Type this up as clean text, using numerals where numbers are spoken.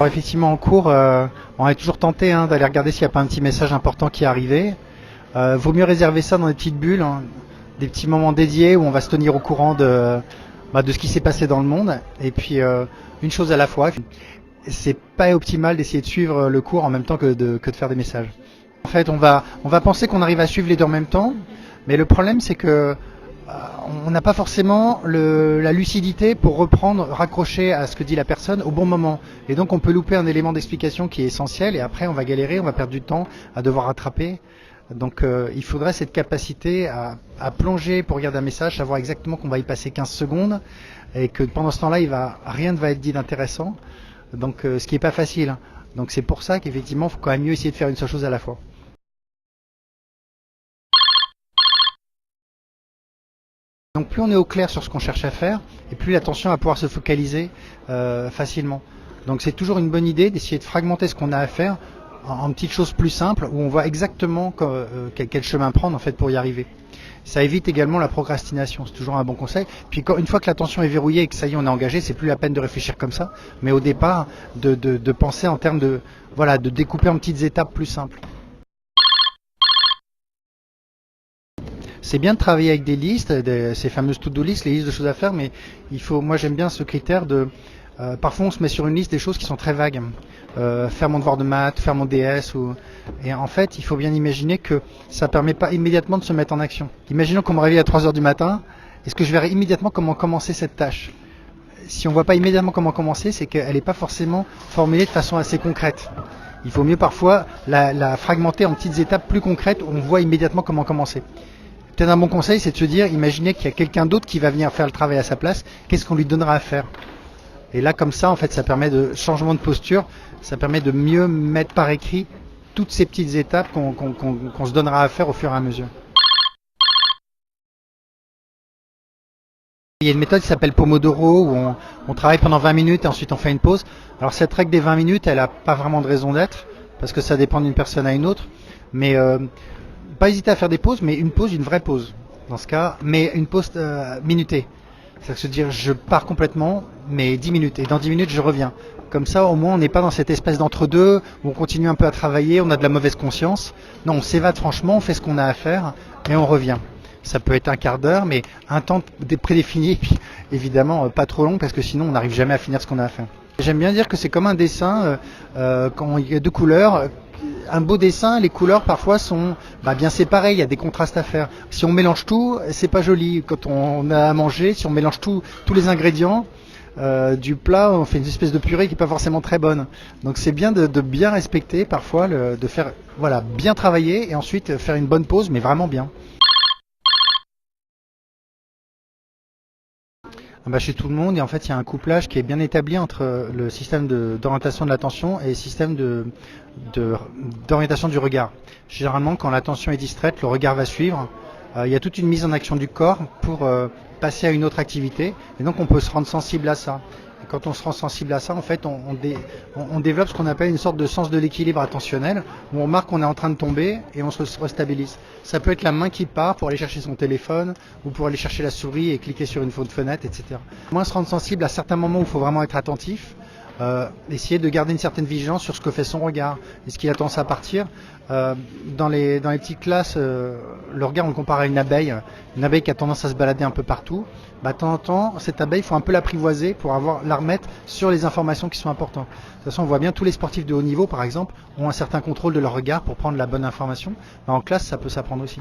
Alors, effectivement, en cours, on est toujours tenté d'aller regarder s'il n'y a pas un petit message important qui est arrivé. Vaut mieux réserver ça dans des petites bulles, des petits moments dédiés où on va se tenir au courant de ce qui s'est passé dans le monde. Et puis, une chose à la fois. C'est pas optimal d'essayer de suivre le cours en même temps que de faire des messages. En fait, on va penser qu'on arrive à suivre les deux en même temps, mais le problème c'est que on n'a pas forcément la lucidité pour reprendre, raccrocher à ce que dit la personne au bon moment. Et donc on peut louper un élément d'explication qui est essentiel et après on va galérer, on va perdre du temps à devoir rattraper. Donc il faudrait cette capacité à plonger pour regarder un message, savoir exactement qu'on va y passer 15 secondes et que pendant ce temps-là, rien ne va être dit d'intéressant. Donc ce qui n'est pas facile. Donc c'est pour ça qu'effectivement, il faut quand même mieux essayer de faire une seule chose à la fois. Donc plus on est au clair sur ce qu'on cherche à faire, et plus l'attention va pouvoir se focaliser facilement. Donc c'est toujours une bonne idée d'essayer de fragmenter ce qu'on a à faire en petites choses plus simples, où on voit exactement quel chemin prendre en fait pour y arriver. Ça évite également la procrastination, c'est toujours un bon conseil. Puis une fois que l'attention est verrouillée et que ça y est, on est engagé, c'est plus la peine de réfléchir comme ça, mais au départ, de penser en termes de découper en petites étapes plus simples. C'est bien de travailler avec des listes, ces fameuses to-do list, les listes de choses à faire, mais moi j'aime bien ce critère parfois on se met sur une liste des choses qui sont très vagues. Faire mon devoir de maths, faire mon DS, et en fait il faut bien imaginer que ça ne permet pas immédiatement de se mettre en action. Imaginons qu'on me réveille à 3 heures du matin, est-ce que je verrai immédiatement comment commencer cette tâche? Si on ne voit pas immédiatement comment commencer, c'est qu'elle n'est pas forcément formulée de façon assez concrète. Il faut mieux parfois la fragmenter en petites étapes plus concrètes où on voit immédiatement comment commencer. Peut-être un bon conseil, c'est de se dire, imaginez qu'il y a quelqu'un d'autre qui va venir faire le travail à sa place, qu'est-ce qu'on lui donnera à faire? Et là, comme ça, en fait, ça permet de changement de posture, ça permet de mieux mettre par écrit toutes ces petites étapes qu'on se donnera à faire au fur et à mesure. Il y a une méthode qui s'appelle Pomodoro, où on travaille pendant 20 minutes et ensuite on fait une pause. Alors cette règle des 20 minutes, elle n'a pas vraiment de raison d'être, parce que ça dépend d'une personne à une autre. Mais pas hésiter à faire des pauses, mais une vraie pause, dans ce cas, mais une pause minutée. C'est-à-dire se dire, je pars complètement, mais 10 minutes, et dans 10 minutes, je reviens. Comme ça, au moins, on n'est pas dans cette espèce d'entre-deux, où on continue un peu à travailler, on a de la mauvaise conscience. Non, on s'évade franchement, on fait ce qu'on a à faire, et on revient. Ça peut être un quart d'heure, mais un temps prédéfini, et puis évidemment pas trop long, parce que sinon on n'arrive jamais à finir ce qu'on a à faire. J'aime bien dire que c'est comme un dessin, quand il y a deux couleurs. Un beau dessin, les couleurs parfois sont bien séparées, il y a des contrastes à faire. Si on mélange tout, c'est pas joli. Quand on a à manger, si on mélange tous les ingrédients du plat, on fait une espèce de purée qui n'est pas forcément très bonne. Donc c'est bien de bien respecter parfois, de faire bien travailler et ensuite faire une bonne pause, mais vraiment bien. Chez tout le monde, et en fait il y a un couplage qui est bien établi entre le système d'orientation de l'attention et le système d'orientation du regard. Généralement, quand l'attention est distraite, le regard va suivre. Il y a toute une mise en action du corps pour passer à une autre activité, et donc on peut se rendre sensible à ça. Et quand on se rend sensible à ça, en fait, on développe ce qu'on appelle une sorte de sens de l'équilibre attentionnel, où on remarque qu'on est en train de tomber et on se restabilise. Ça peut être la main qui part pour aller chercher son téléphone, ou pour aller chercher la souris et cliquer sur une fenêtre, etc. Moins se rendre sensible à certains moments où il faut vraiment être attentif, essayer de garder une certaine vigilance sur ce que fait son regard. Est-ce qu'il a tendance à partir? Dans les petites classes, le regard on le compare à une abeille qui a tendance à se balader un peu partout. De temps en temps, cette abeille, il faut un peu l'apprivoiser pour la remettre sur les informations qui sont importantes. De toute façon, on voit bien tous les sportifs de haut niveau, par exemple, ont un certain contrôle de leur regard pour prendre la bonne information. En classe, ça peut s'apprendre aussi.